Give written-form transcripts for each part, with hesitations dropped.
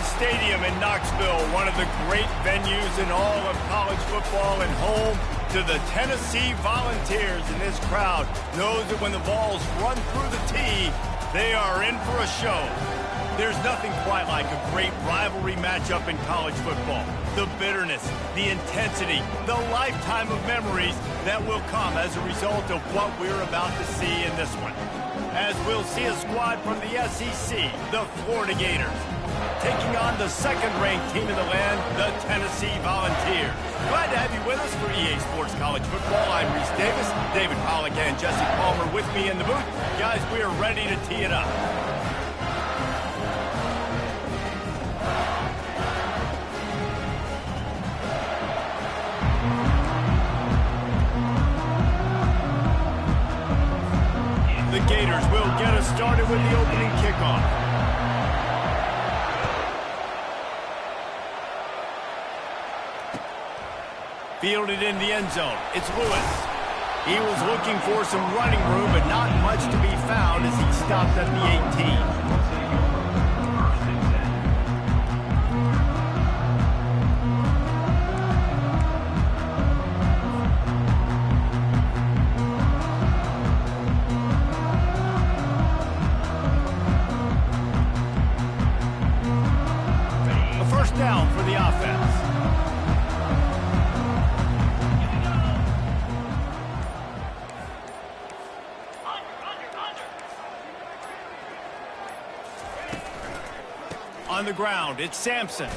Stadium in Knoxville, one of the great venues in all of college football and home to the Tennessee Volunteers. And this crowd knows that when the balls run through the tee, they are in for a show. There's nothing quite like a great rivalry matchup in college football. The bitterness, the intensity, the lifetime of memories that will come as a result of what we're about to see in this one. As we'll see a squad from the SEC, the Florida Gators, taking on the second-ranked team in the land, the Tennessee Volunteers. Glad to have you with us for EA Sports College Football. I'm Reese Davis, David Pollack and Jesse Palmer with me in the booth. Guys, we are ready to tee it up. The Gators will get us started with the opening kickoff. Fielded in the end zone. It's Lewis. He was looking for some running room, but not much to be found as he stopped at the 18. Down for the offense. On the ground, it's Sampson.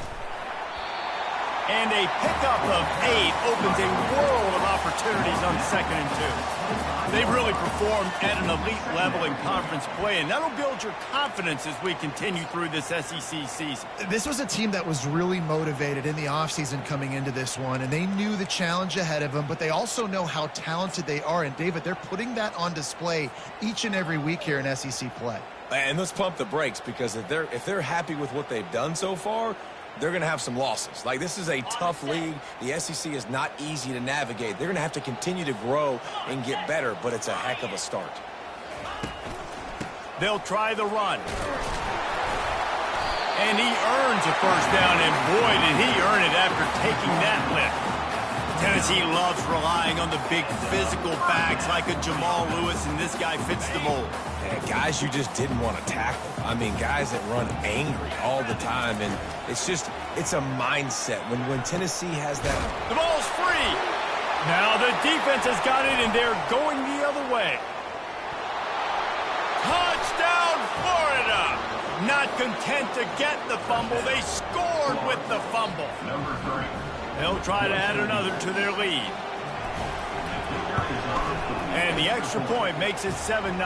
And a pickup of 8 opens a world of opportunities on 2nd and 2. They've really performed at an elite level in conference play, and that'll build your confidence as we continue through this SEC season. This was a team that was really motivated in the offseason coming into this one, and they knew the challenge ahead of them, but they also know how talented they are. And, David, they're putting that on display each and every week here in SEC play. And let's pump the brakes, because if they're happy with what they've done so far, they're going to have some losses. Like, this is a tough league. The SEC is not easy to navigate. They're going to have to continue to grow and get better, but it's a heck of a start. They'll try the run. And he earns a first down, and boy, did he earn it after taking that lift. Tennessee loves relying on the big physical backs like a Jamal Lewis, and this guy fits the mold. Yeah, guys you just didn't want to tackle. I mean, guys that run angry all the time, and it's a mindset. When Tennessee has that. The ball's free. Now the defense has got it, and they're going the other way. Touchdown, Florida! Not content to get the fumble, they scored with the fumble. Number 3. They'll try to add another to their lead. And the extra point makes it 7-0.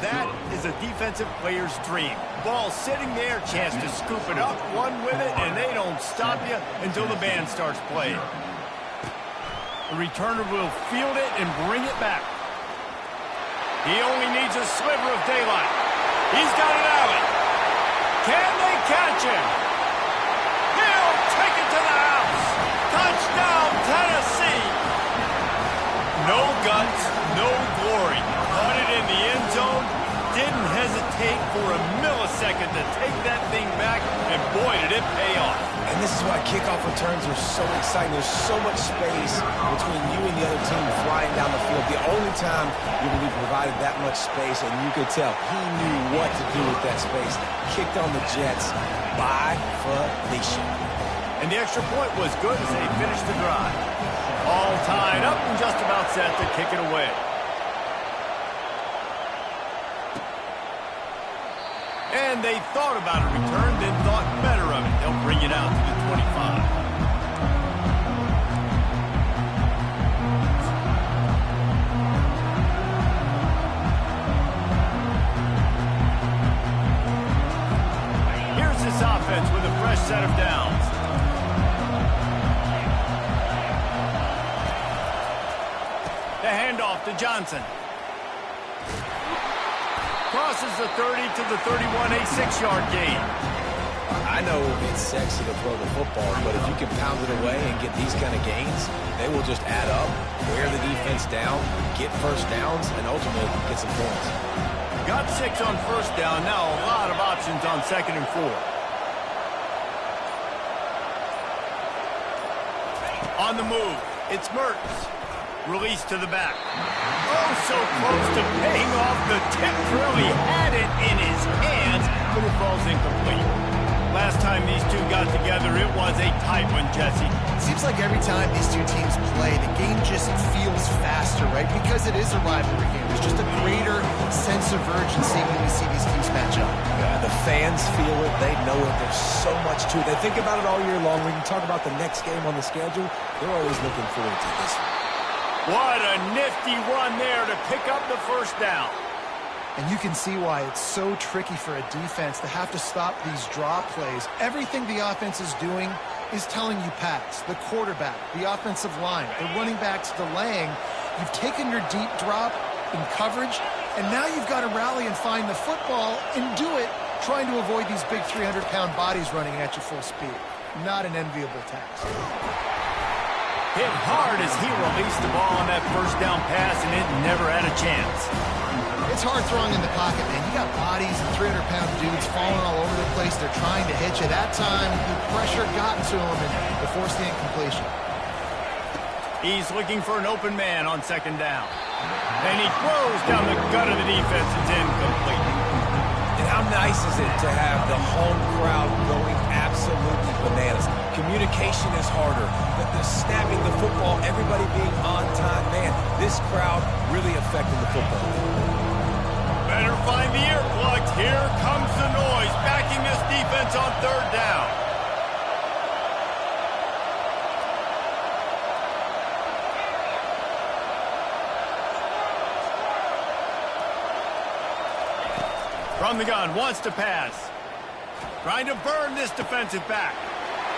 That is a defensive player's dream. Ball sitting there, chance to scoop it up, run with it, and they don't stop you until the band starts playing. The returner will field it and bring it back. He only needs a sliver of daylight. He's got an alley. Can they catch him? He'll take it to the house. Touchdown, Tennessee. No guts, no glory. Caught it in the end zone. Didn't hesitate for a millisecond to take that thing back, and boy, did it pay off. And this is why kickoff returns are so exciting. There's so much space between you and the other team flying down the field. The only time you're going to be provided that much space, and you could tell he knew what to do with that space. Kicked on the Jets by Felicia. And the extra point was good as they finished the drive. All tied up and just about set to kick it away. And they thought about a return, then thought better of it. They'll bring it out to the 25. Here's this offense with a fresh set of downs. The handoff to Johnson. Crosses the 30 to the 31, a 6-yard gain. I know it's sexy to throw the football, but if you can pound it away and get these kind of gains, they will just add up, wear the defense down, get first downs, and ultimately get some points. Got 6 on first down. Now a lot of options on 2nd and 4. On the move, it's Mertens. Release to the back. Oh, so close to paying off. The tip really had it in his hands, but it falls incomplete. Last time these two got together, it was a tight one, Jesse. It seems like every time these two teams play, the game just feels faster, right? Because it is a rivalry game. There's just a greater sense of urgency when we see these teams match up. Yeah, the fans feel it. They know it. There's so much to it. They think about it all year long. When you talk about the next game on the schedule, they're always looking forward to this one. What a nifty run there to pick up the first down. And you can see why it's so tricky for a defense to have to stop these draw plays. Everything the offense is doing is telling you pass. The quarterback, the offensive line, the running backs delaying. You've taken your deep drop in coverage, and now you've got to rally and find the football and do it, trying to avoid these big 300-pound bodies running at you full speed. Not an enviable task. Hit hard as he released the ball on that first down pass, and it never had a chance. It's hard throwing in the pocket, man. You got bodies and 300-pound dudes falling all over the place. They're trying to hit you. That time, the pressure got to him and forced the incompletion. He's looking for an open man on 2nd down. And he throws down the gut of the defense. It's incomplete. And how nice is it to have the home crowd going absolutely bananas? Communication is harder. The snapping the football, everybody being on time. Man, this crowd really affecting the football. Better find the earplugs. Here comes the noise, backing this defense on 3rd down. From the gun, wants to pass. Trying to burn this defensive back.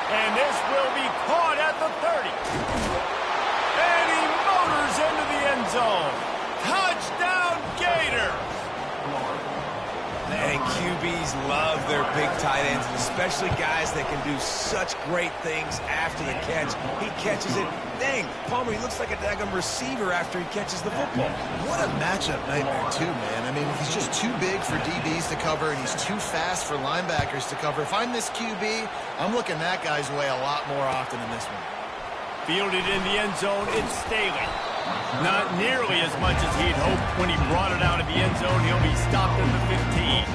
And this will be caught at the 30. And he motors into the end zone. Touchdown, Gator! And QBs love their big tight ends, and especially guys that can do such great things after the catch. He catches it. Dang, Palmer, he looks like a daggum receiver after he catches the football. What a matchup nightmare, too, man. I mean, he's just too big for DBs to cover, and he's too fast for linebackers to cover. If I'm this QB, I'm looking that guy's way a lot more often in this one. Fielded in the end zone, it's Staley. Not nearly as much as he'd hoped when he brought it out of the end zone. He'll be stopped at the 15.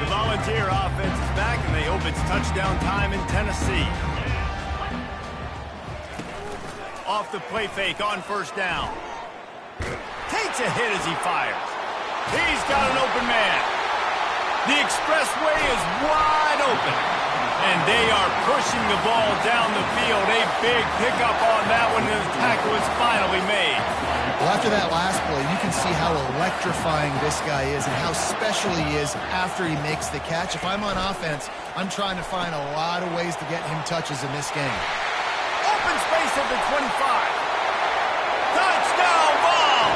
The Volunteer offense is back, and they hope it's touchdown time in Tennessee. Off the play fake on 1st down. Takes a hit as he fires. He's got an open man. The expressway is wide open. And they are pushing the ball down the field. A big pickup on that one, and the tackle is finally made. Well, after that last play, you can see how electrifying this guy is and how special he is after he makes the catch. If I'm on offense, I'm trying to find a lot of ways to get him touches in this game. Open space at the 25. Touchdown ball!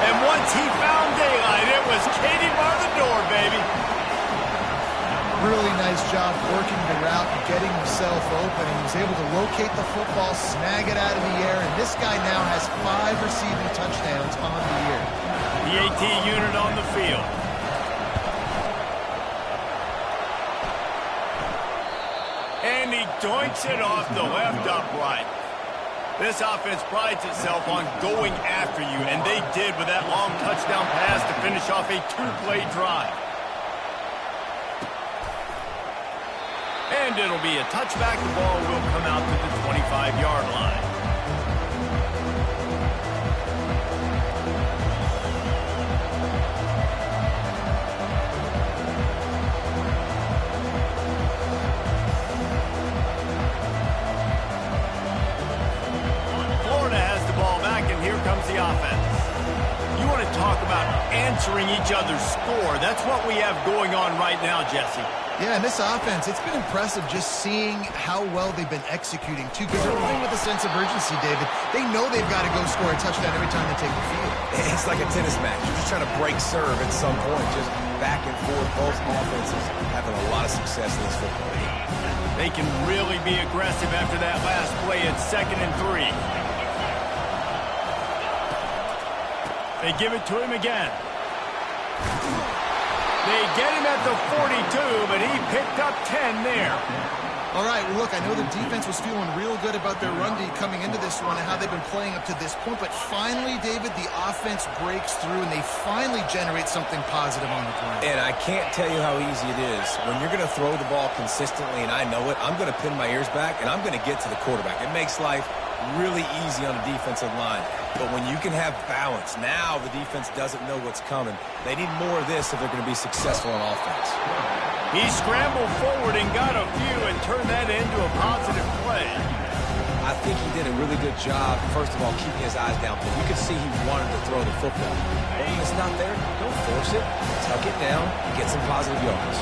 And once he found daylight, it was Katie bar the door, baby. Really nice job working the route and getting himself open. And he was able to locate the football, snag it out of the air, and this guy now has 5 receiving touchdowns on the year. The AT unit on the field. And he doinks it off the left upright. This offense prides itself on going after you, and they did with that long touchdown pass to finish off a 2-play drive. And it'll be a touchback. The ball will come out to the 25-yard line. Florida has the ball back, and here comes the offense. You want want to talk about answering each other's score. That's what we have going on right now, Jesse. Yeah, and this offense, it's been impressive just seeing how well they've been executing, too, because they're playing with a sense of urgency, David. They know they've got to go score a touchdown every time they take the field. It's like a tennis match. You're just trying to break serve at some point, just back and forth. Both offenses having a lot of success in this football game. They can really be aggressive after that last play at 2nd and 3. They give it to him again. They get him at the 42, but he picked up 10 there. All right, well, look, I know the defense was feeling real good about their run D coming into this one and how they've been playing up to this point, but finally, David, the offense breaks through and they finally generate something positive on the play. And I can't tell you how easy it is. When you're going to throw the ball consistently, and I know it, I'm going to pin my ears back, and I'm going to get to the quarterback. It makes life really easy on the defensive line. But when you can have balance, now the defense doesn't know what's coming. They need more of this if they're going to be successful on offense. He scrambled forward and got a few and turned that into a positive play. I think he did a really good job, first of all, keeping his eyes down. You could see he wanted to throw the football. But when it's not there, don't force it. Tuck it down and get some positive yards.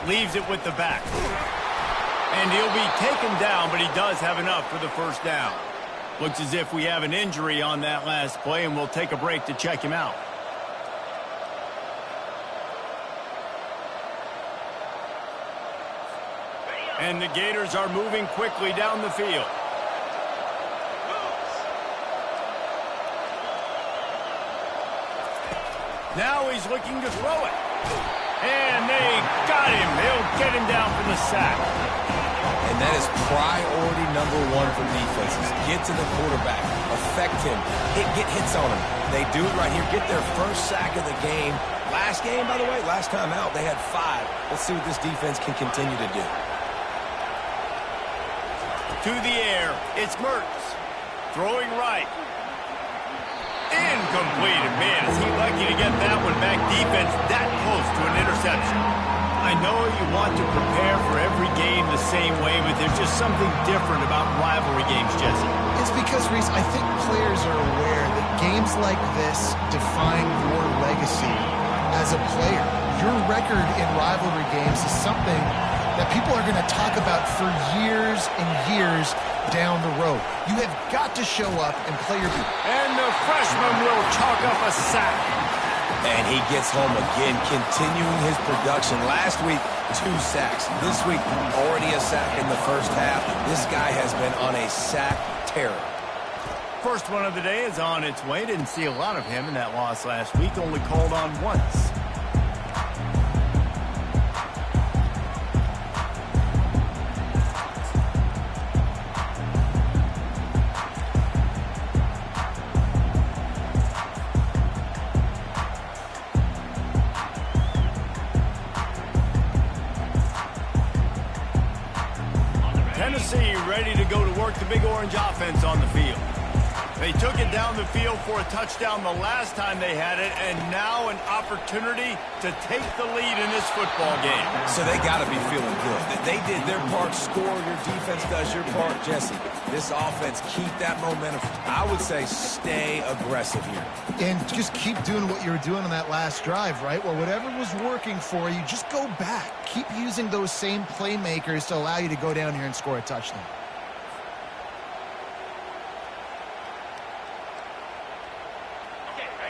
Leaves it with the back. And he'll be taken down, but he does have enough for the first down. Looks as if we have an injury on that last play, and we'll take a break to check him out. And the Gators are moving quickly down the field. Now he's looking to throw it. And they got him. They'll get him down for the sack. And that is priority number one for defenses. Get to the quarterback. Affect him. Get hits on him. They do it right here. Get their first sack of the game. Last game, by the way, last time out, they had 5. Let's see what this defense can continue to do. To the air. It's Mertz. Throwing right. Incomplete. And man, is he lucky to get that one back. Defense that close to an interception. I know you want to prepare for every game the same way, but there's just something different about rivalry games, Jesse. It's because, Reese, I think players are aware that games like this define your legacy as a player. Your record in rivalry games is something that people are going to talk about for years and years down the road. You have got to show up and play your beat. And the freshman will chalk up a sack. And he gets home again, continuing his production. Last week, 2 sacks. This week, already a sack in the first half. This guy has been on a sack tear. First one of the day is on its way. Didn't see a lot of him in that loss last week. Only called on once. Tennessee ready to go to work the Big Orange offense on the field. They took it down the field for a touchdown the last time they had it, and now an opportunity to take the lead in this football game. So they got to be feeling good. They did their part, score, your defense does your part, Jesse. This offense, keep that momentum. I would say stay aggressive here. And just keep doing what you were doing on that last drive, right? Well, whatever was working for you, just go back. Keep using those same playmakers to allow you to go down here and score a touchdown.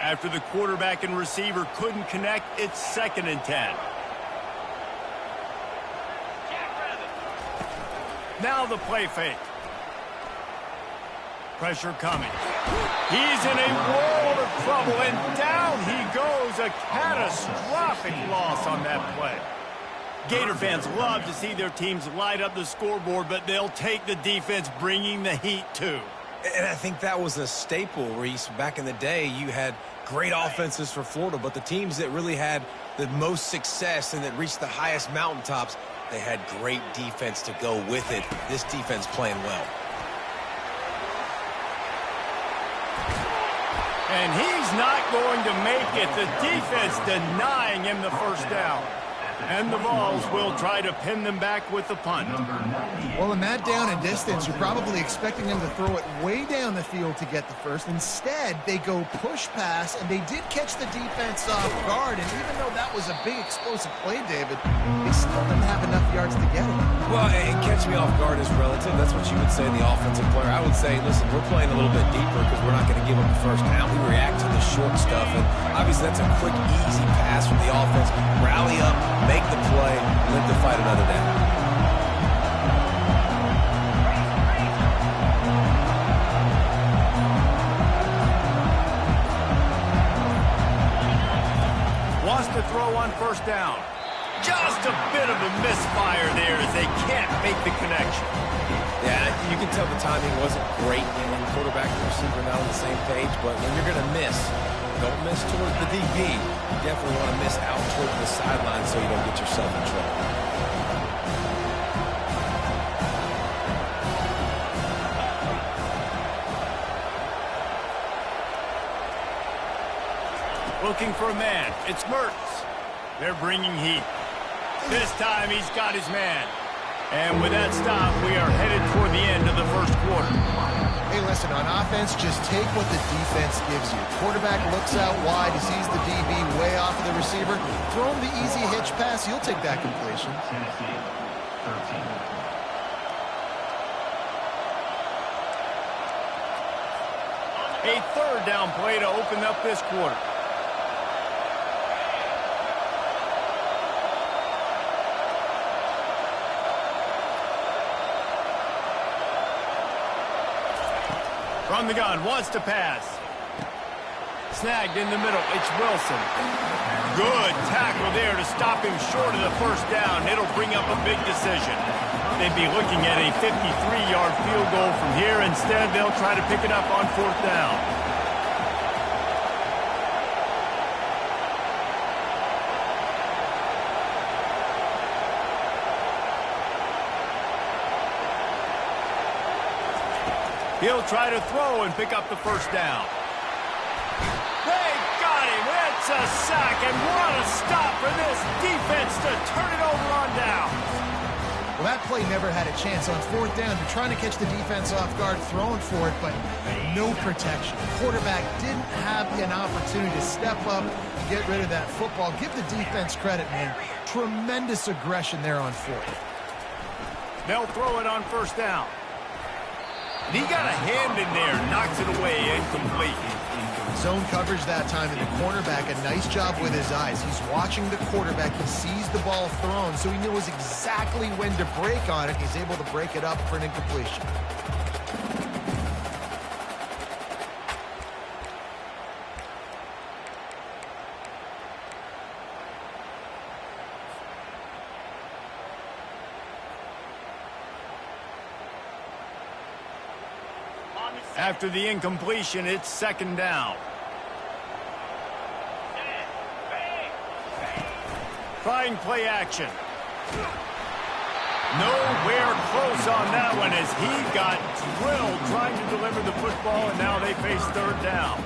After the quarterback and receiver couldn't connect, it's 2nd and 10. Now the play fake. Pressure coming. He's in a world of trouble, and down he goes. A catastrophic loss on that play. Gator fans love to see their teams light up the scoreboard, but they'll take the defense bringing the heat too. And I think that was a staple, Reese. Back in the day, you had great offenses for Florida, but the teams that really had the most success and that reached the highest mountaintops, they had great defense to go with it. This defense playing well. And he's not going to make it. The defense denying him the first down. And the Vols will try to pin them back with the punt. Well, in that down and distance, you're probably expecting them to throw it way down the field to get the first. Instead, they go push pass, and they did catch the defense off guard. And even though that was a big explosive play, David, they still didn't have enough yards to get it. Well, and catch me off guard is relative. That's what you would say, the offensive player. I would say, listen, we're playing a little bit deeper because we're not going to give up the first down. We react to the short stuff, and obviously that's a quick, easy pass from the offense. Rally up, make the play, live to fight another down. Wants to throw on first down. Just a bit of a misfire there as they can't make the connection. Yeah, you can tell the timing wasn't great. And the quarterback and receiver not on the same page, but when you're going to miss, don't miss towards the DB. You definitely want to miss out towards the sideline so you don't get yourself in trouble. Looking for a man. It's Mertz. They're bringing heat. This time he's got his man. And with that stop, we are headed toward the end of the first quarter. Hey, listen, on offense, just take what the defense gives you. Quarterback looks out wide, he sees the DB way off of the receiver. Throw him the easy hitch pass, he'll take that completion. A third down play to open up this quarter. From the gun, wants to pass. Snagged in the middle, it's Wilson. Good tackle there to stop him short of the first down. It'll bring up a big decision. They'd be looking at a 53-yard field goal from here. Instead, they'll try to pick it up on fourth down. He'll try to throw and pick up the first down. They got him. It's a sack, and what a stop for this defense to turn it over on down. Well, that play never had a chance. On fourth down, they're trying to catch the defense off guard, throwing for it, but no protection. Quarterback didn't have an opportunity to step up and get rid of that football. Give the defense credit, man. Tremendous aggression there on fourth. They'll throw it on first down. He got a hand in there, knocks it away, incomplete. Zone coverage that time, and the cornerback, a nice job with his eyes. He's watching the quarterback. He sees the ball thrown, so he knows exactly when to break on it. He's able to break it up for an incompletion. After the incompletion, it's second down. Trying play action. Nowhere close on that one as he got drilled trying to deliver the football, and now they face third down.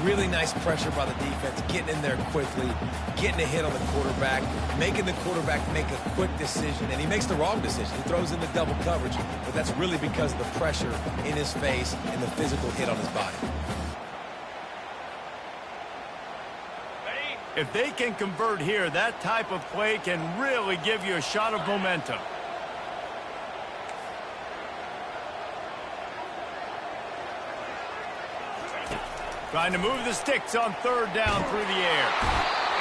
Really nice pressure by the defense, getting in there quickly, getting a hit on the quarterback, making the quarterback make a quick decision, and he makes the wrong decision. He throws into double coverage, but that's really because of the pressure in his face and the physical hit on his body. If they can convert here, that type of play can really give you a shot of momentum. Trying to move the sticks on third down through the air.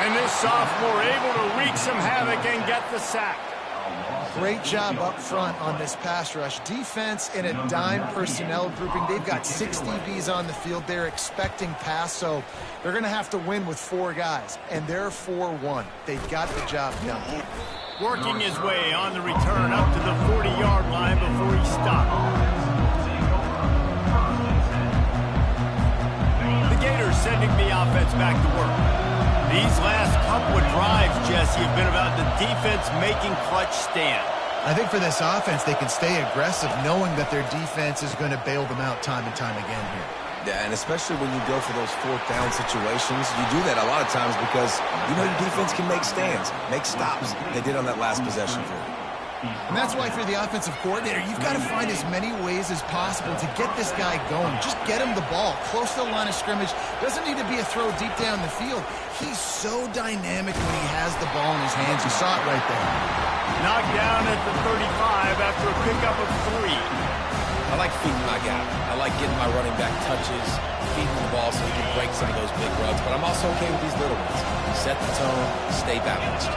And this sophomore able to wreak some havoc and get the sack. Great job up front on this pass rush. Defense in a dime personnel grouping. They've got 6 DBs on the field. They're expecting pass, so they're going to have to win with 4 guys. And they're 4-1. They've got the job done. Working his way on the return up to the 40-yard line before he stopped. The Gators sending the offense back to work. These last couple of drives, Jesse, have been about the defense making clutch stand. I think for this offense, they can stay aggressive knowing that their defense is going to bail them out time and time again here. Yeah, and especially when you go for those fourth down situations, you do that a lot of times because you know your defense can make stands, make stops. They did on that last possession for you. And that's why, if you're the offensive coordinator, you've got to find as many ways as possible to get this guy going. Just get him the ball close to the line of scrimmage. Doesn't need to be a throw deep down the field. He's so dynamic when he has the ball in his hands. You saw it right there. Knocked down at the 35 after a pickup of 3. I like feeding my guy. I like getting my running back touches, feeding the ball so he can break some of those big runs. But I'm also okay with these little ones. Set the tone, stay balanced.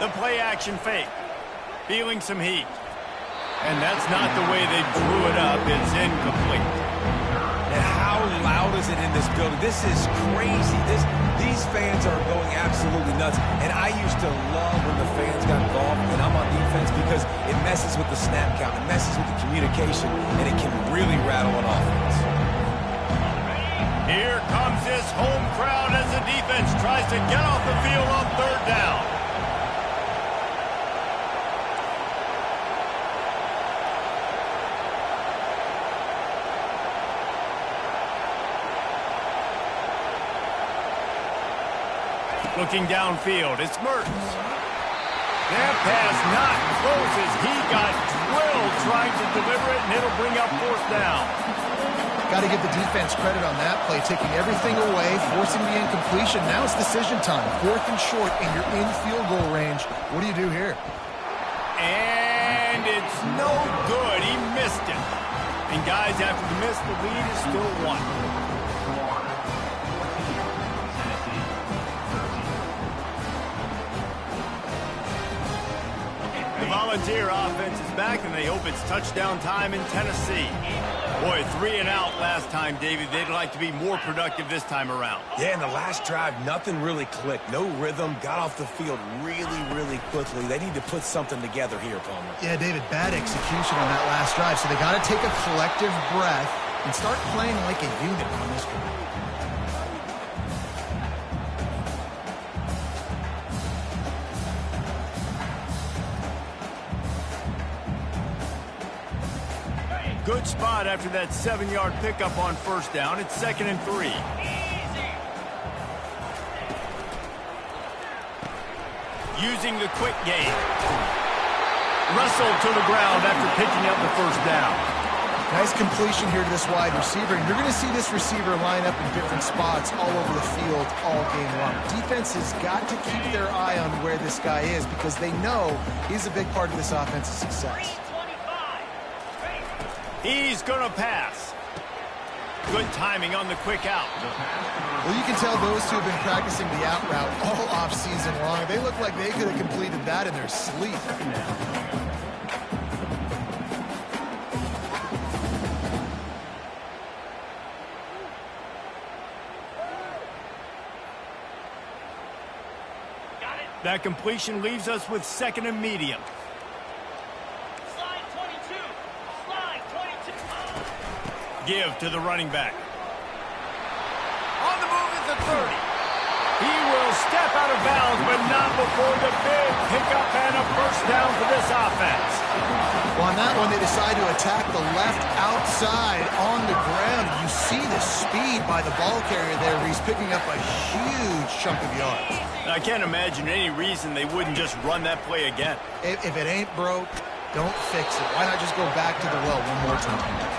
The play-action fake. Feeling some heat. And that's not the way they drew it up. It's incomplete. And how loud is it in this building? This is crazy. These fans are going absolutely nuts. And I used to love when the fans got involved when I'm on defense because it messes with the snap count. It messes with the communication. And it can really rattle an offense. Here comes this home crowd as the defense tries to get off the field on 3rd down. Looking downfield, it's Mertens. That pass not close as he got drilled trying to deliver it, and it'll bring up 4th down. Got to give the defense credit on that play, taking everything away, forcing the incompletion. Now it's decision time. 4th and short, and you're in field goal range. What do you do here? And it's no good. He missed it. And guys, after the miss, the lead is still 1. The Volunteer offense is back, and they hope it's touchdown time in Tennessee. Boy, 3 and out last time, David. They'd like to be more productive this time around. Yeah, in the last drive, nothing really clicked. No rhythm, got off the field really quickly. They need to put something together here, Palmer. Yeah, David, bad execution on that last drive. So they got to take a collective breath and start playing like a unit on this one. Good spot after that 7-yard pickup on 1st down. It's 2nd and 3. Using the quick game. Wrestled to the ground after picking up the 1st down. Nice completion here to this wide receiver. And you're going to see this receiver line up in different spots all over the field all game long. Defense has got to keep their eye on where this guy is because they know he's a big part of this offense's success. He's going to pass. Good timing on the quick out. Well, you can tell those two have been practicing the out route all off-season long. They look like they could have completed that in their sleep. That completion leaves us with 2nd and medium. Give to the running back. On the move at the 30. He will step out of bounds, but not before the big pickup and a 1st down for this offense. Well, on that one, they decide to attack the left outside on the ground. You see the speed by the ball carrier there where he's picking up a huge chunk of yards. I can't imagine any reason they wouldn't just run that play again. If it ain't broke, don't fix it. Why not just go back to the well one more time?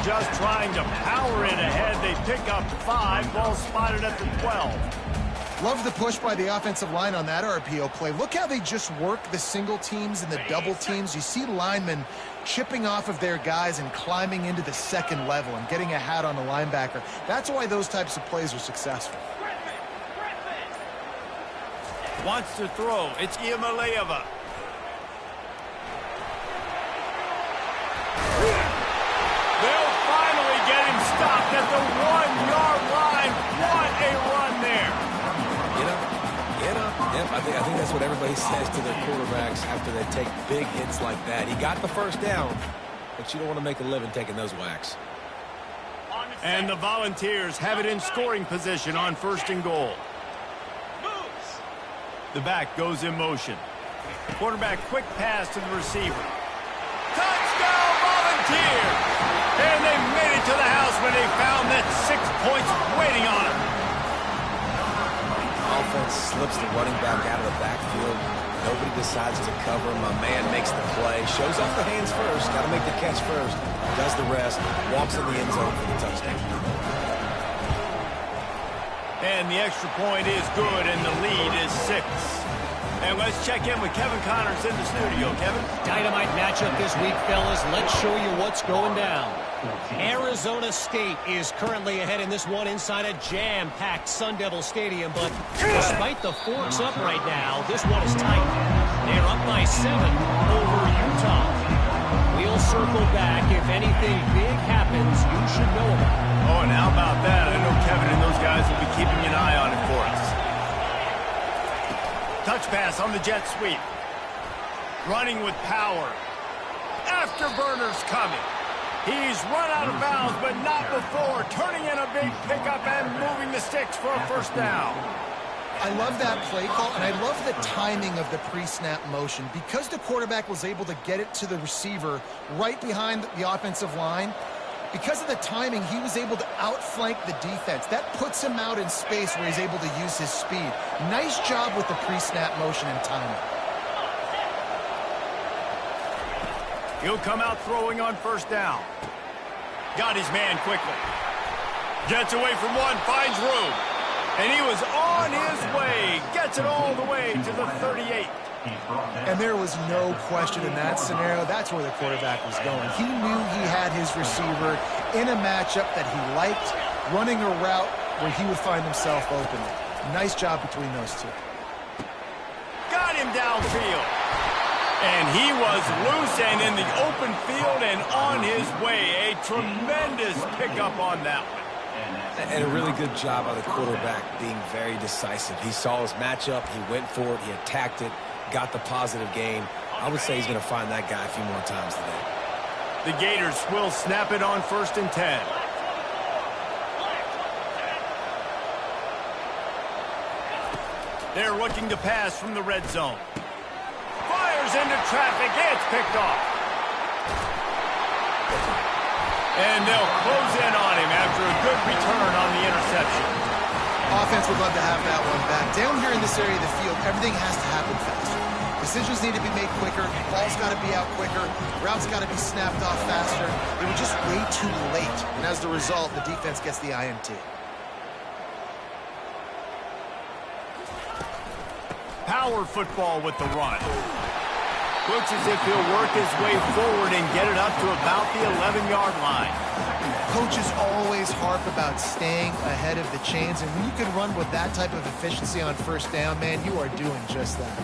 Just trying to power it ahead. They pick up 5. Ball spotted at the 12. Love the push by the offensive line on that RPO play. Look how they just work the single teams and the double teams. You see linemen chipping off of their guys and climbing into the 2nd level and getting a hat on the linebacker. That's why those types of plays are successful. Wants to throw. It's Iamaleava. They'll finally get him stopped at the 1-yard line. What a run there. Get up. Yep, I think that's what everybody says to their quarterbacks after they take big hits like that. He got the 1st down, but you don't want to make a living taking those whacks. And the Volunteers have it in scoring position on 1st and goal. The back goes in motion. Quarterback quick pass to the receiver. Touchdown Volunteers! And they made it to the house when they found that 6 points waiting on them. Offense slips the running back out of the backfield. Nobody decides to cover him. My man makes the play. Shows off the hands first. Got to make the catch first. Does the rest. Walks in the end zone for the touchdown. And the extra point is good, and the lead is 6. And let's check in with Kevin Connors in the studio. Kevin? Dynamite matchup this week, fellas. Let's show you what's going down. Arizona State is currently ahead in this one inside a jam-packed Sun Devil Stadium, but despite the forks up right now, this one is tight. They're up by 7 over Utah. We'll circle back. If anything big happens, you should know about it. Oh, and how about that? I know Kevin and those guys will be keeping an eye on it for us. Touch pass on the jet sweep. Running with power. Afterburner's coming. He's run out of bounds, but not before. Turning in a big pickup and moving the sticks for a first down. I love that play call, and I love the timing of the pre-snap motion. Because the quarterback was able to get it to the receiver right behind the offensive line, because of the timing, he was able to outflank the defense. That puts him out in space where he's able to use his speed. Nice job with the pre-snap motion and timing. He'll come out throwing on first down. Got his man quickly. Gets away from one, finds room. And he was on his way. Gets it all the way to the 38. And there was no question in that scenario. That's where the quarterback was going. He knew he had his receiver in a matchup that he liked, running a route where he would find himself open. Nice job between those two. Got him downfield. And he was loose and in the open field and on his way. A tremendous pickup on that one. And a really good job by the quarterback being very decisive. He saw his matchup. He went for it. He attacked it. Got the positive gain. I would say he's going to find that guy a few more times today. The Gators will snap it on 1st and 10. They're looking to pass from the red zone. Fires into traffic. It's picked off. And they'll close in on him after a good return on the interception. Offense would love to have that one back. Down here in this area of the field, everything has to happen faster. Decisions need to be made quicker. Ball's got to be out quicker. Routes got to be snapped off faster. They were just way too late. And as the result, the defense gets the INT. Power football with the run. Looks as if he'll work his way forward and get it up to about the 11-yard line. Coaches always harp about staying ahead of the chains, and when you can run with that type of efficiency on first down, man, you are doing just that.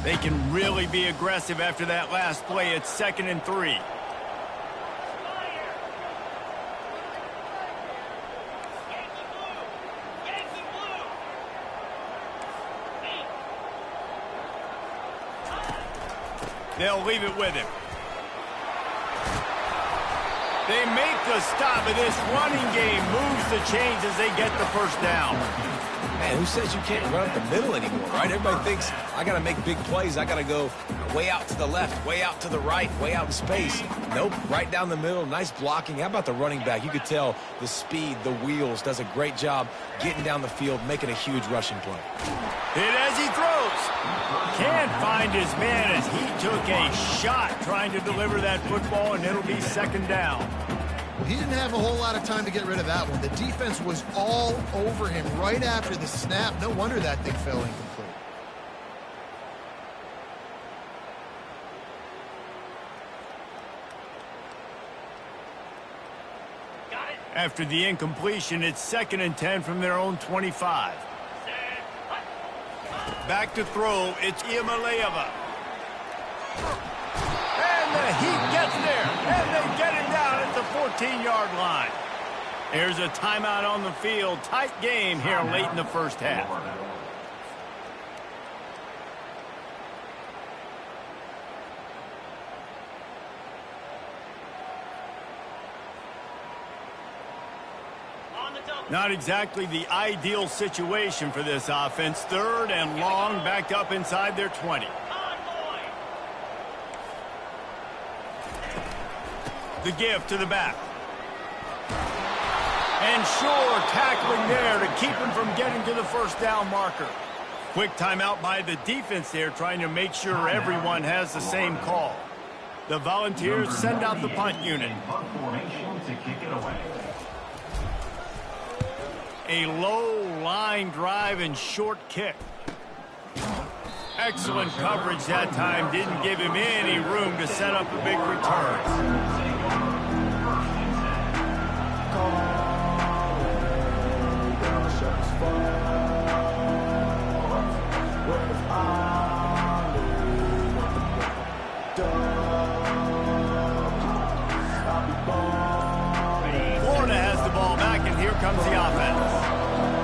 They can really be aggressive after that last play. It's 2nd and 3. They'll leave it with him. They make the stop, and this running game moves the chains as they get the first down. Man, who says you can't run up the middle anymore, right? Everybody thinks, I got to make big plays. I got to go way out to the left, way out to the right, way out in space. Nope, right down the middle. Nice blocking. How about the running back? You could tell the speed, the wheels, does a great job getting down the field, making a huge rushing play. Hit as he throws. Can't find his man as he took a shot trying to deliver that football, and it'll be 2nd down. He didn't have a whole lot of time to get rid of that one. The defense was all over him right after the snap. No wonder that thing fell incomplete. After the incompletion, it's 2nd and 10 from their own 25. Back to throw, it's Iamaleava. And the Heat gets there, and they get it down at the 14-yard line. There's a timeout on the field. Tight game here late in the first half. Not exactly the ideal situation for this offense. 3rd and long, backed up inside their 20. The give to the back. And sure, tackling there to keep him from getting to the first down marker. Quick timeout by the defense there, trying to make sure everyone has the same call. The Volunteers send out the punt unit. A low line drive and short kick. Excellent coverage that time. Didn't give him any room to set up a big return. Florida has the ball back, and here comes the offense.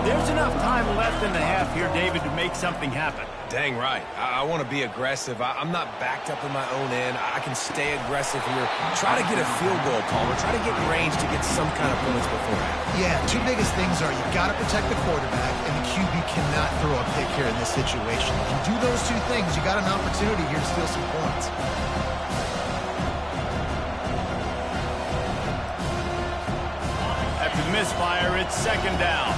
There's enough time left in the half here, David, to make something happen. Dang right. I want to be aggressive. I'm not backed up in my own end. I can stay aggressive here. Try to get a field goal, Palmer. Try to get range to get some kind of points beforehand. Yeah, 2 biggest things are you've got to protect the quarterback, and the QB cannot throw a pick here in this situation. If you do those 2 things, you got an opportunity here to steal some points. After the misfire, it's 2nd down.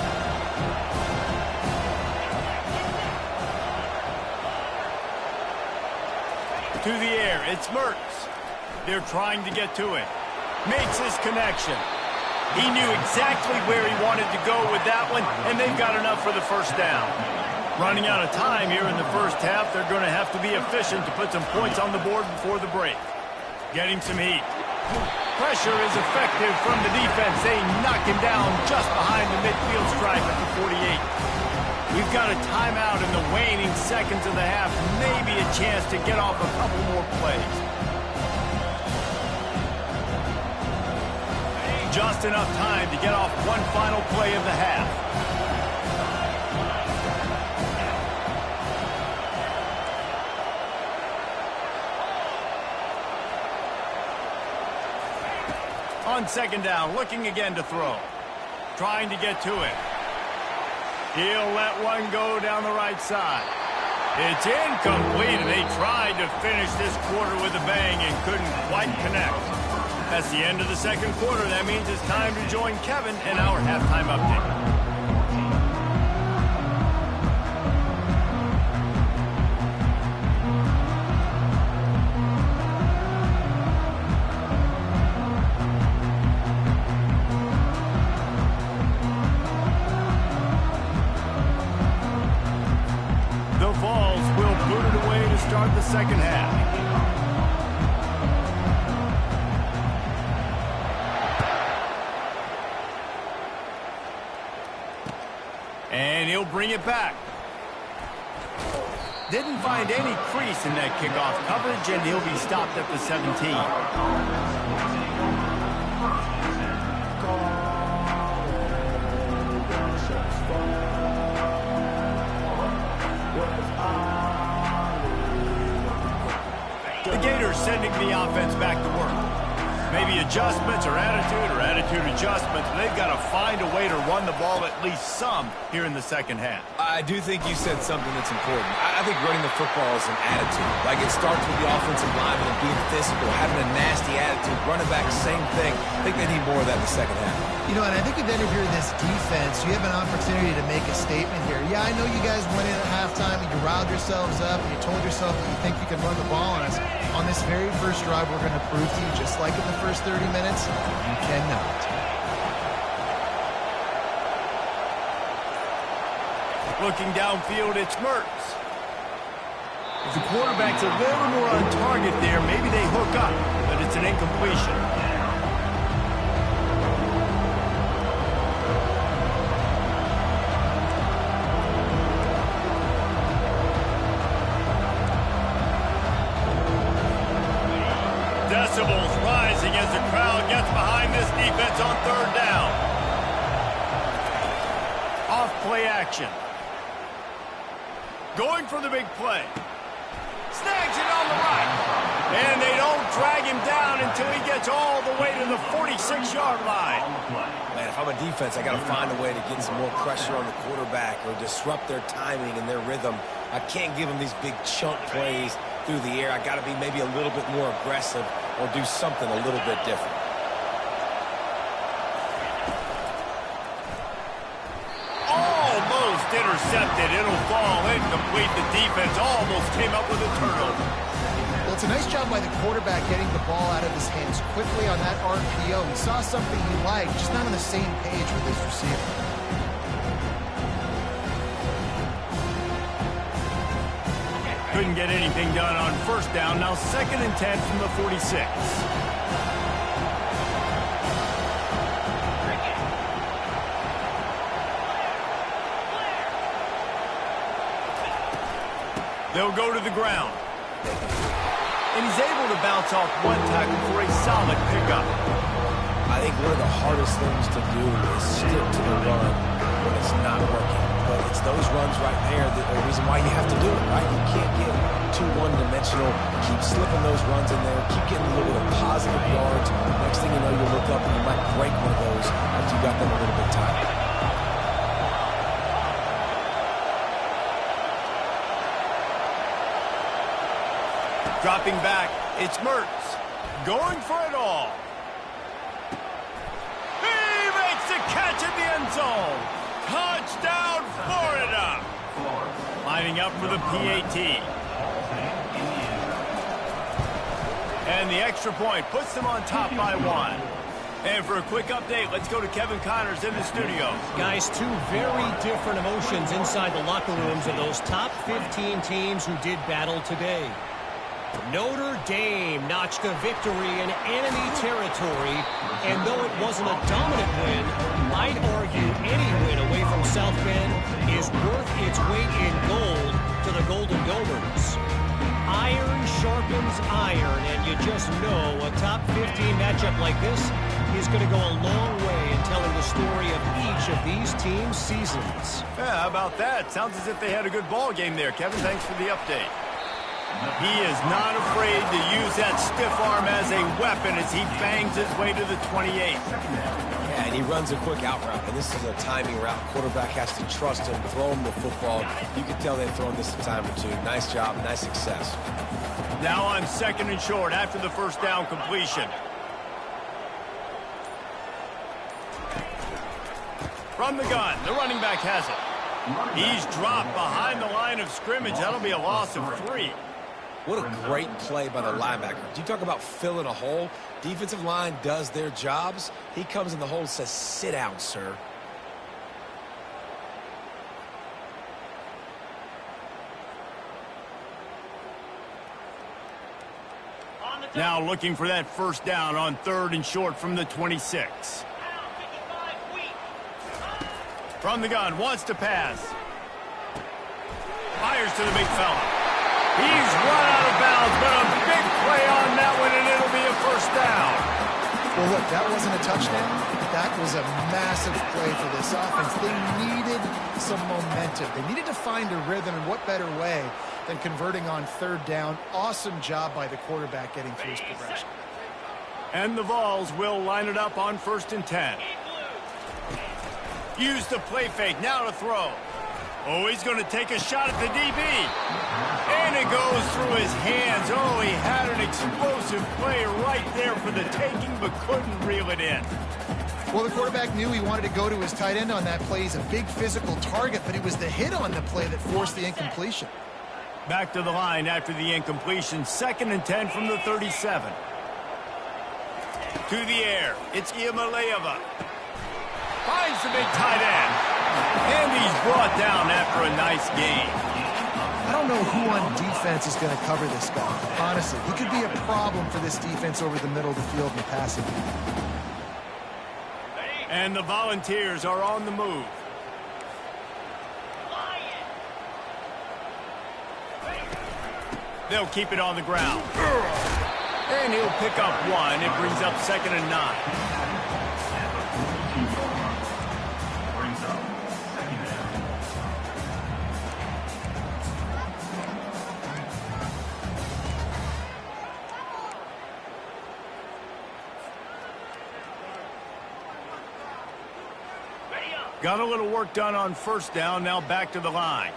To the air, it's Mertz. They're trying to get to it. Makes his connection. He knew exactly where he wanted to go with that one, and they've got enough for the first down. Running out of time here in the first half, they're going to have to be efficient to put some points on the board before the break. Getting some heat. Pressure is effective from the defense. They knock him down just behind the midfield stripe at the 48. We've got a timeout in the waning seconds of the half. Maybe a chance to get off a couple more plays. Just enough time to get off one final play of the half. On 2nd down, looking again to throw. Trying to get to it. He'll let one go down the right side. It's incomplete, and they tried to finish this quarter with a bang and couldn't quite connect. That's the end of the 2nd quarter. That means it's time to join Kevin in our halftime update. Start the 2nd half. And he'll bring it back. Didn't find any crease in that kickoff coverage, and he'll be stopped at the 17. The Gators sending the offense back to work. Maybe adjustments or attitude adjustments. They've got to find a way to run the ball at least some here in the 2nd half. I do think you said something that's important. I think running the football is an attitude. Like, it starts with the offensive lineman and being physical, having a nasty attitude. Running back, same thing. I think they need more of that in the 2nd half. You know, and I think then if you're this defense, you have an opportunity to make a statement here. Yeah, I know you guys went in at halftime and you riled yourselves up and you told yourself that you think you can run the ball on us. On this very first drive, we're going to prove to you, just like in the first 30 minutes, you cannot. Looking downfield, it's Mertz. If the quarterback's a little more on target there, maybe they hook up, but it's an incompletion. Decibels rising as the crowd gets behind this defense on 3rd down. Off play action. Going for the big play. Snags it on the right. And they don't drag him down until he gets all the way to the 46-yard line. Man, if I'm a defense, I got to find a way to get some more pressure on the quarterback or disrupt their timing and their rhythm. I can't give them these big chunk plays through the air. I got to be maybe a little bit more aggressive or do something a little bit different. Almost intercepted. It'll fall incomplete. The defense almost came up with a turnover. Well, it's a nice job by the quarterback getting the ball out of his hands quickly on that RPO. He saw something he liked, just not on the same page with his receiver. Couldn't get anything done on first down. Now 2nd and 10 from the 46. They'll go to the ground. And he's able to bounce off one tackle for a solid pickup. I think one of the hardest things to do is stick to the run when it's not working. But it's those runs right there that are the reason why you have to do it, right? You can't get too one-dimensional. Keep slipping those runs in there. Keep getting a little bit of positive yards. Next thing you know, you look up and you might break one of those after you got them a little bit tight. Dropping back, it's Mertz. Going for it all. He makes the catch in the end zone. Touchdown, Florida. Lining up for the PAT. And the extra point puts them on top by 1. And for a quick update, let's go to Kevin Connors in the studio. Guys, two very different emotions inside the locker rooms of those top 15 teams who did battle today. Notre Dame notched a victory in enemy territory, and though it wasn't a dominant win, I'd argue any win away from South Bend is worth its weight in gold to the Golden Domers. Iron sharpens iron, and you just know a top 15 matchup like this is going to go a long way in telling the story of each of these teams' seasons. Yeah, how about that? Sounds as if they had a good ball game there. Kevin, thanks for the update. He is not afraid to use that stiff arm as a weapon as he bangs his way to the 28. Yeah, and he runs a quick out route, and this is a timing route. Quarterback has to trust him, throw him the football. You can tell they've thrown this a time or two. Nice job, nice success. Now on 2nd and short after the first down completion. From the gun, the running back has it. He's dropped behind the line of scrimmage. That'll be a loss of 3. What a great play by the linebacker. You talk about filling a hole. Defensive line does their jobs. He comes in the hole and says, sit down, sir. Now looking for that first down on 3rd and short from the 26. From the gun, wants to pass. Fires to the big fella. He's run out of bounds, but a big play on that one, and it'll be a first down. Well, look, that wasn't a touchdown. That was a massive play for this offense. They needed some momentum. They needed to find a rhythm, and what better way than converting on 3rd down. Awesome job by the quarterback getting through his progression. And the Vols will line it up on 1st and 10. Use the play fake, now to throw. Oh, he's going to take a shot at the DB. And it goes through his hands. Oh, he had an explosive play right there for the taking, but couldn't reel it in. Well, the quarterback knew he wanted to go to his tight end on that play. He's a big physical target, but it was the hit on the play that forced the incompletion. Back to the line after the incompletion. 2nd and 10 from the 37. To the air. It's Iamaleava. Finds the big tight end. And he's brought down after a nice game. I don't know who on defense is going to cover this guy. Honestly, he could be a problem for this defense over the middle of the field in the passing game. And the Volunteers are on the move. They'll keep it on the ground. And he'll pick up 1. It brings up 2nd and 9. Got a little work done on first down, now back to the line.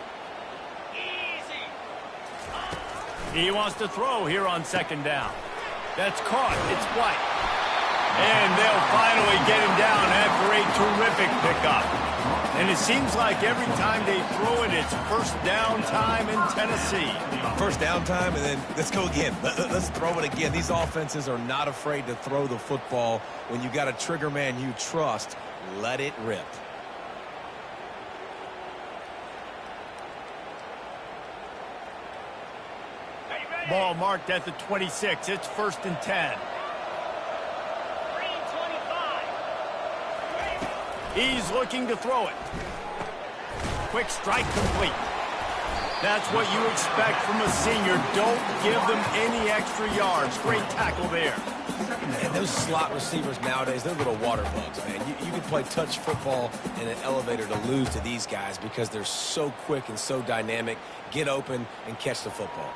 He wants to throw here on second down. That's caught. It's White. And they'll finally get him down after a terrific pickup. And it seems like every time they throw it, it's first down time in Tennessee. First down time, and then let's go again. Let's throw it again. These offenses are not afraid to throw the football. When you got a trigger man you trust, let it rip. Ball marked at the 26. It's 1st and 10. He's looking to throw it. Quick strike complete. That's what you expect from a senior. Don't give them any extra yards. Great tackle there. And those slot receivers nowadays, they're little water bugs, man. You can play touch football in an elevator to lose to these guys because they're so quick and so dynamic. Get open and catch the football.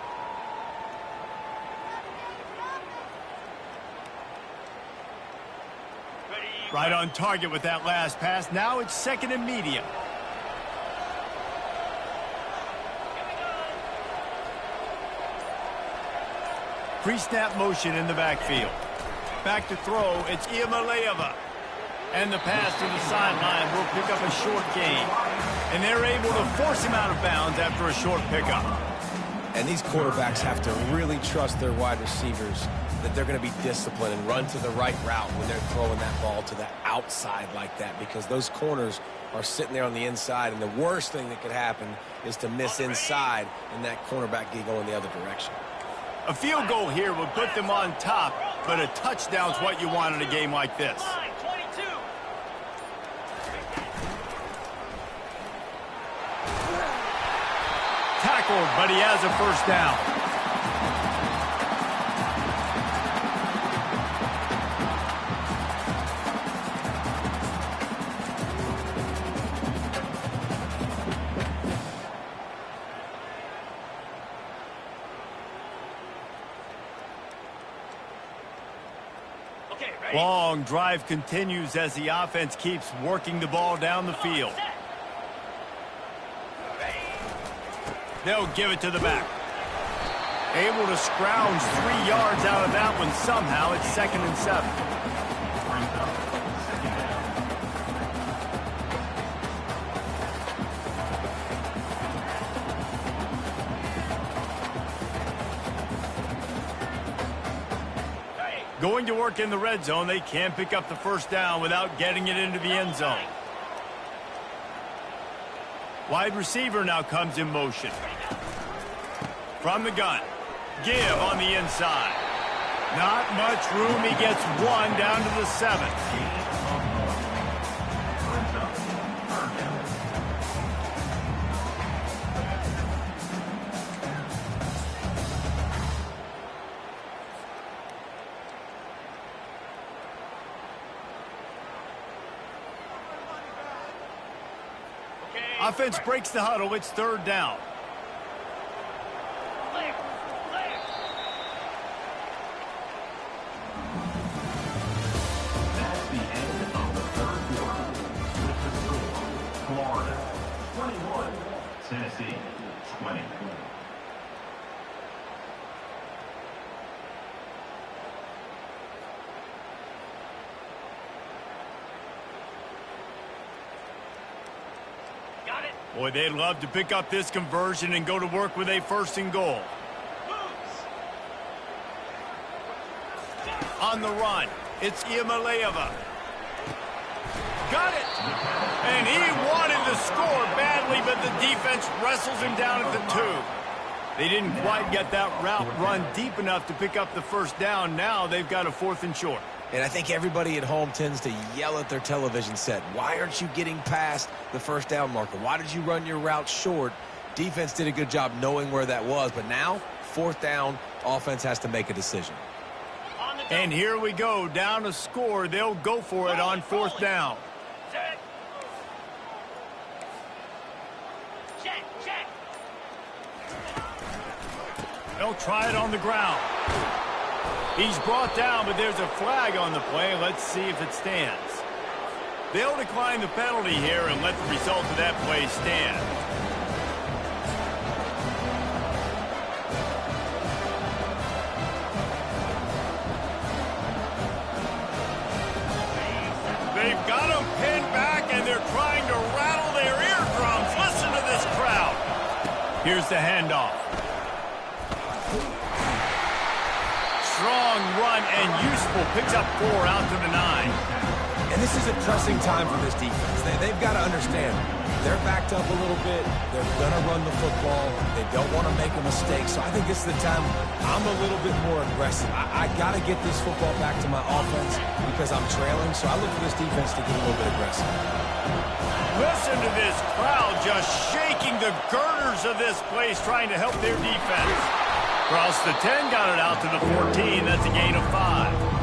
Right on target with that last pass. Now it's 2nd and medium. Pre-snap motion in the backfield. Back to throw. It's Ncaa. And the pass to the sideline will pick up a short gain. And they're able to force him out of bounds after a short pickup. And these quarterbacks have to really trust their wide receivers that they're going to be disciplined and run to the right route when they're throwing that ball to the outside like that, because those corners are sitting there on the inside, and the worst thing that could happen is to miss inside and that cornerback get going the other direction. A field goal here would put them on top, but a touchdown's what you want in a game like this. Tackled, but he has a first down. Long drive continues as the offense keeps working the ball down the field. They'll give it to the back. Able to scrounge 3 yards out of that one somehow. It's 2nd and 7. Going to work in the red zone. They can't pick up the first down without getting it into the end zone. Wide receiver now comes in motion. From the gun. Give on the inside. Not much room. He gets one down to the 7. Offense breaks the huddle. It's 3rd down. That's the end of the 3rd quarter. With the score, Florida 21, Tennessee 20. Boy, they'd love to pick up this conversion and go to work with a 1st and goal. On the run, it's Ncaa. Got it! And he wanted to score badly, but the defense wrestles him down at the 2. They didn't quite get that route run deep enough to pick up the first down. Now they've got a 4th and short. And I think everybody at home tends to yell at their television set. Why aren't you getting past the first down marker? Why did you run your route short? Defense did a good job knowing where that was. But now, 4th down, offense has to make a decision. And here we go. Down a score. They'll go for it on 4th down. They'll try it on the ground. He's brought down, but there's a flag on the play. Let's see if it stands. They'll decline the penalty here and let the result of that play stand. They've got them pinned back, and they're trying to rattle their eardrums. Listen to this crowd. Here's the handoff. Strong run and useful. Picks up 4 out to the 9. And this is a pressing time for this defense. They've got to understand, they're backed up a little bit. They're going to run the football. They don't want to make a mistake. So I think this is the time I'm a little bit more aggressive. I got to get this football back to my offense because I'm trailing. So I look for this defense to get a little bit aggressive. Listen to this crowd just shaking the girders of this place, trying to help their defense. Across the 10, got it out to the 14. That's a gain of 5.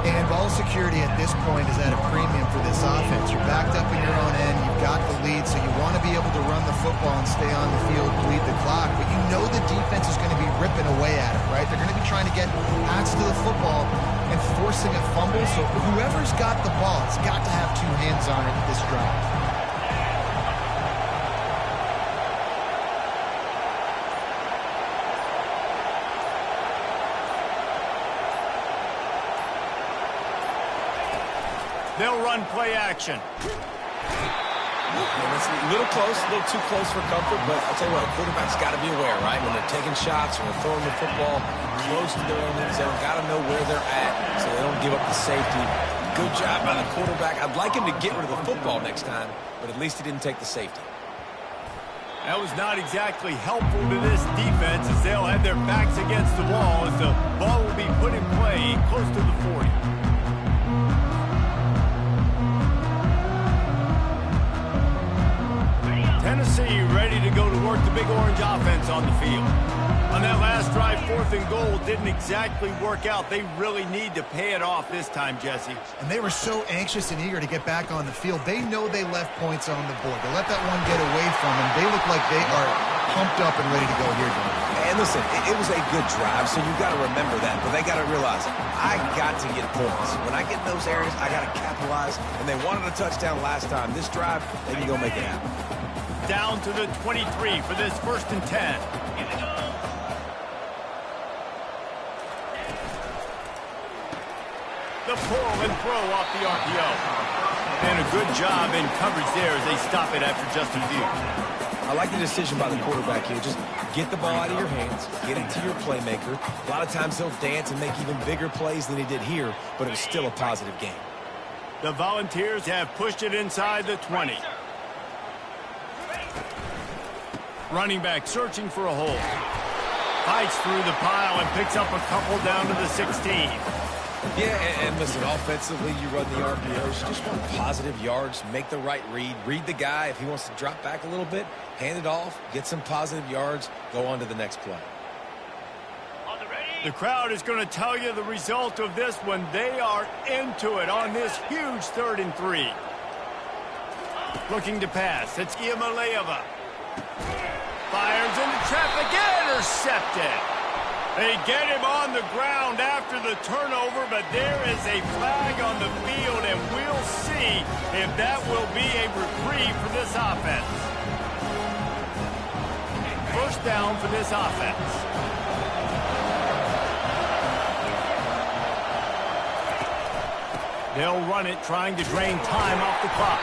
And ball security at this point is at a premium for this offense. You're backed up in your own end. You've got the lead, so you want to be able to run the football and stay on the field, bleed the clock. But you know the defense is going to be ripping away at it, right? They're going to be trying to get hats to the football and forcing a fumble. So whoever's got the ball has got to have 2 hands on it this drive. They'll run play action. And it's a little close, a little too close for comfort, but I'll tell you what, a quarterback's got to be aware, right? When they're taking shots, when they're throwing the football close to their own end zone, got to know where they're at so they don't give up the safety. Good job by the quarterback. I'd like him to get rid of the football next time, but at least he didn't take the safety. That was not exactly helpful to this defense as they'll have their backs against the wall as the ball will be put in play close to the 40. Tennessee ready to go to work the Big Orange offense on the field. On that last drive, 4th and goal didn't exactly work out. They really need to pay it off this time, Jesse. And they were so anxious and eager to get back on the field. They know they left points on the board. They let that one get away from them. They look like they are pumped up and ready to go here, John. And listen, it was a good drive, so you've got to remember that. But they got to realize, I got to get points. When I get in those areas, I got to capitalize. And they wanted a touchdown last time. This drive, they can go make it happen. Down to the 23 for this 1st and 10. The pull and throw off the RPO. And a good job in coverage there as they stop it after just a few. I like the decision by the quarterback here. Just get the ball out of your hands, get it to your playmaker. A lot of times he'll dance and make even bigger plays than he did here, but it was still a positive game. The Volunteers have pushed it inside the 20. Running back searching for a hole. Fights through the pile and picks up a couple down to the 16. Yeah, and listen, offensively, you run the RPOs. You just want positive yards, make the right read the guy. If he wants to drop back a little bit, hand it off, get some positive yards, go on to the next play. The crowd is going to tell you the result of this one. They are into it on this huge 3rd and 3. Looking to pass. It's Iamaleava. Fires into traffic, intercepted. They get him on the ground after the turnover, but there is a flag on the field, and we'll see if that will be a reprieve for this offense. 1st down for this offense. They'll run it, trying to drain time off the clock.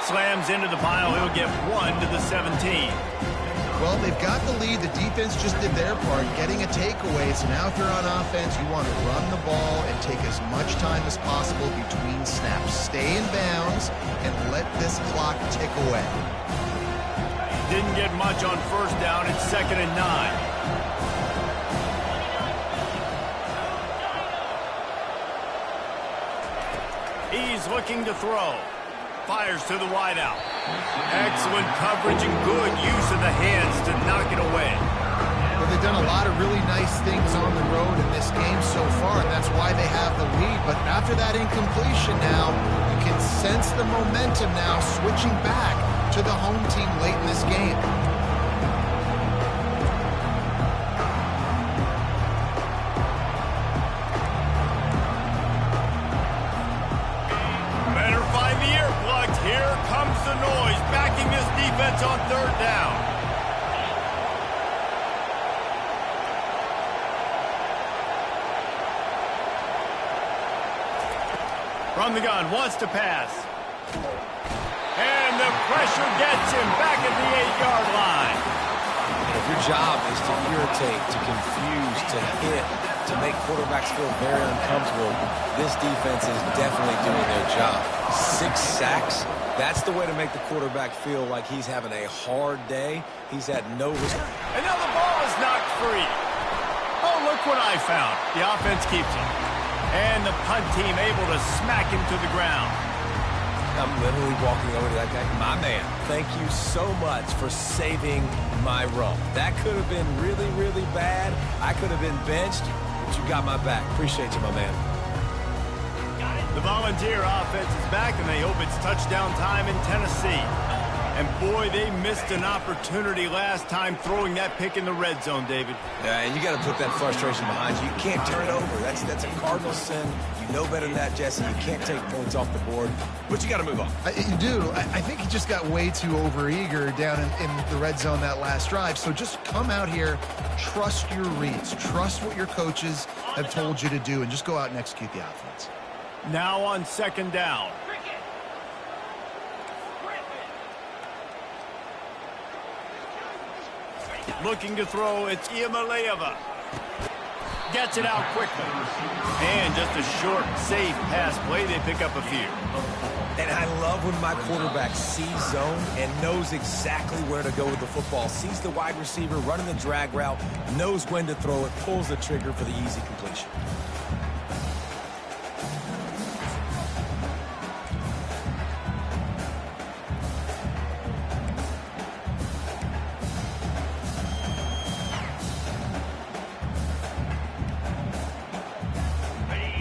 Slams into the pile. He'll get 1 to the 17. Well, they've got the lead. The defense just did their part, getting a takeaway. So now if you're on offense, you want to run the ball and take as much time as possible between snaps. Stay in bounds and let this clock tick away. Didn't get much on 1st down. It's 2nd and 9. He's looking to throw. Fires to the wideout. Excellent coverage and good use of the hands to knock it away. Well, they've done a lot of really nice things on the road in this game so far, and that's why they have the lead. But after that incompletion now, you can sense the momentum now switching back to the home team late in this game. From the gun, wants to pass. And the pressure gets him back at the 8-yard line. If your job is to irritate, to confuse, to hit, to make quarterbacks feel very uncomfortable, this defense is definitely doing their job. 6 sacks, that's the way to make the quarterback feel like he's having a hard day. He's had no risk. And now the ball is knocked free. Oh, look what I found. The offense keeps it. And the punt team able to smack him to the ground. I'm literally walking over to that guy. My man, thank you so much for saving my run. That could have been really, really bad. I could have been benched, but you got my back. Appreciate you, my man. The Volunteer offense is back, and they hope it's touchdown time in Tennessee. And boy, they missed an opportunity last time throwing that pick in the red zone, David. Yeah, and you got to put that frustration behind you. You can't turn it over. That's a cardinal sin. You know better than that, Jesse. You can't take points off the board, but you got to move on. You do. I think he just got way too overeager down in the red zone that last drive. So just come out here, trust your reads, trust what your coaches have told you to do, and just go out and execute the offense. Now on 2nd down. Looking to throw, it's Iamaleava. Gets it out quickly. And just a short, safe pass play. They pick up a few. And I love when my quarterback sees zone and knows exactly where to go with the football. Sees the wide receiver running the drag route, knows when to throw it, pulls the trigger for the easy completion.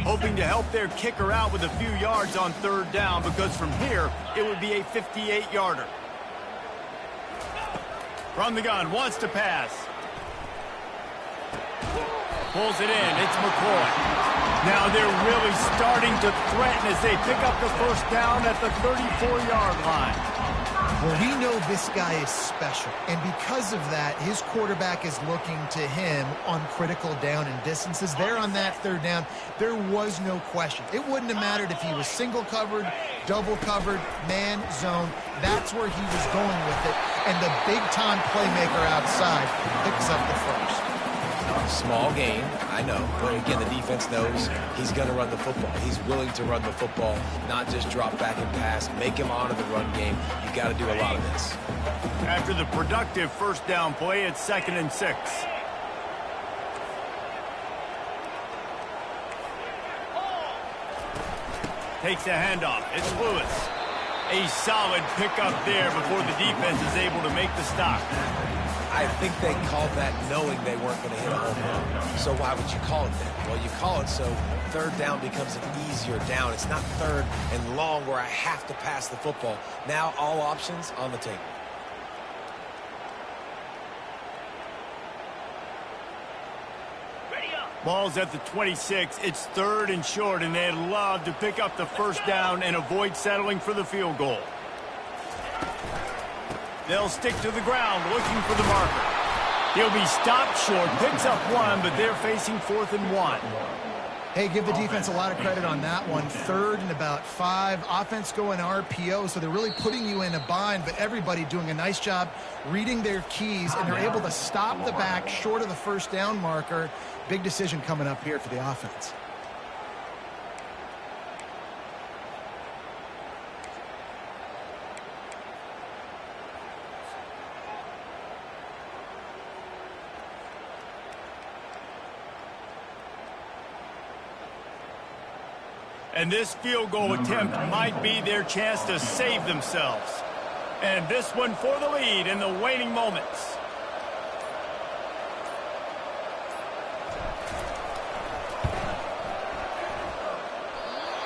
Hoping to help their kicker out with a few yards on 3rd down, because from here, it would be a 58-yarder. From the gun, wants to pass. Pulls it in, it's McCoy. Now they're really starting to threaten as they pick up the 1st down at the 34-yard line. Well, we know this guy is special, and because of that, his quarterback is looking to him on critical down and distances. There on that 3rd down, there was no question. It wouldn't have mattered if he was single covered, double covered, man, zone. That's where he was going with it, and the big-time playmaker outside picks up the 1st. Small gain, I know, but again, the defense knows he's going to run the football. He's willing to run the football, not just drop back and pass, make him honor the run game. You got to do a lot of this. After the productive 1st down play, it's 2nd and 6. Takes a handoff. It's Lewis. A solid pickup there before the defense is able to make the stop. I think they called that knowing they weren't going to hit a home run. So why would you call it that? Well, you call it so 3rd down becomes an easier down. It's not 3rd and long where I have to pass the football. Now all options on the table. Ball's at the 26. It's 3rd and short, and they'd love to pick up the 1st down and avoid settling for the field goal. They'll stick to the ground looking for the marker. He'll be stopped short, picks up 1, but they're facing 4th and 1. Hey, give the defense a lot of credit on that one. 3rd and about 5. Offense going RPO, so they're really putting you in a bind, but everybody doing a nice job reading their keys, and they're able to stop the back short of the 1st down marker. Big decision coming up here for the offense. And this field goal attempt might be their chance to save themselves. And this one for the lead in the waning moments.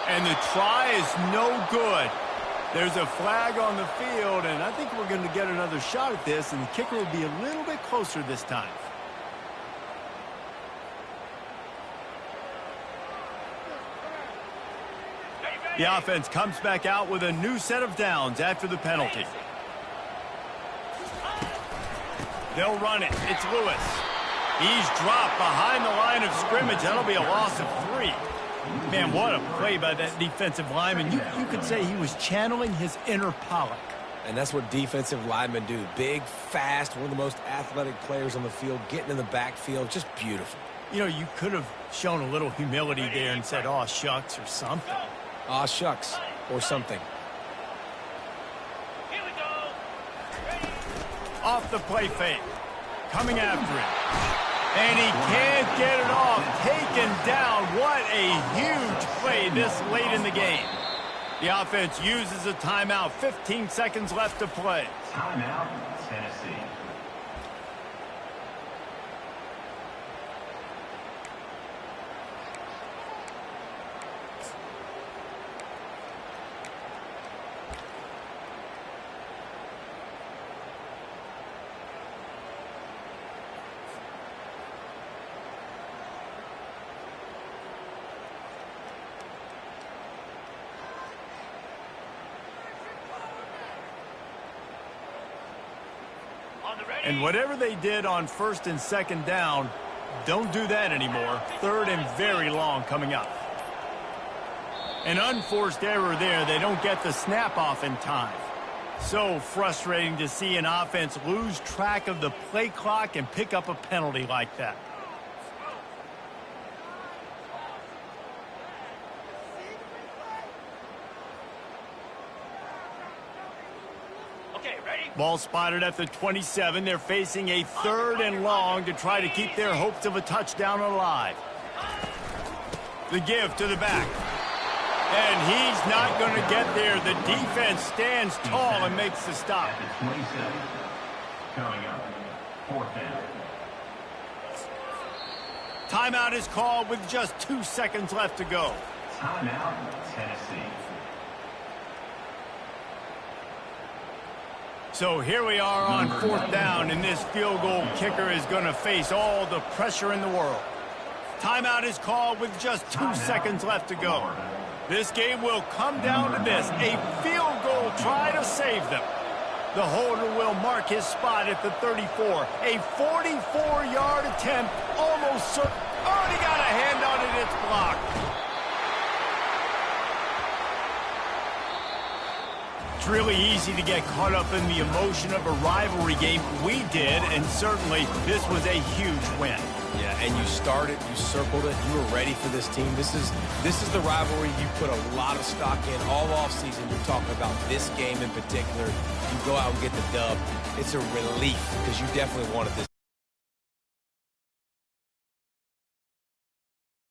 And the try is no good. There's a flag on the field, and I think we're going to get another shot at this, and the kicker will be a little bit closer this time. The offense comes back out with a new set of downs after the penalty. They'll run it. It's Lewis. He's dropped behind the line of scrimmage. That'll be a loss of 3. Man, what a play by that defensive lineman. You could say he was channeling his inner Pollock. And that's what defensive linemen do. Big, fast, one of the most athletic players on the field, getting in the backfield, just beautiful. You know, you could have shown a little humility there and said, "Aw, shucks," or something. Aw, shucks, or something. Here we go. Off the play fake. Coming after it. And he can't get it off. Taken down. What a huge play this late in the game. The offense uses a timeout. 15 seconds left to play. Timeout, Tennessee. And whatever they did on first and second down, don't do that anymore. Third and very long coming up. An unforced error there. They don't get the snap off in time. So frustrating to see an offense lose track of the play clock and pick up a penalty like that. Ball spotted at the 27. They're facing a third and long to try to keep their hopes of a touchdown alive. The give to the back. And he's not going to get there. The defense stands tall and makes the stop. At the 27. Coming up, fourth down. Timeout is called with just 2 seconds left to go. Timeout, Tennessee. So here we are on fourth down, and this field goal kicker is going to face all the pressure in the world. Timeout is called with just 2 seconds left to go. This game will come down to this, a field goal try to save them. The holder will mark his spot at the 34. A 44-yard attempt, almost certain. Oh, he got a hand on it, it's blocked. It's really easy to get caught up in the emotion of a rivalry game. We did, and certainly this was a huge win. Yeah, and you started, you circled it, you were ready for this team. This is the rivalry you put a lot of stock in all offseason. You're talking about this game in particular. You go out and get the dub. It's a relief because you definitely wanted this.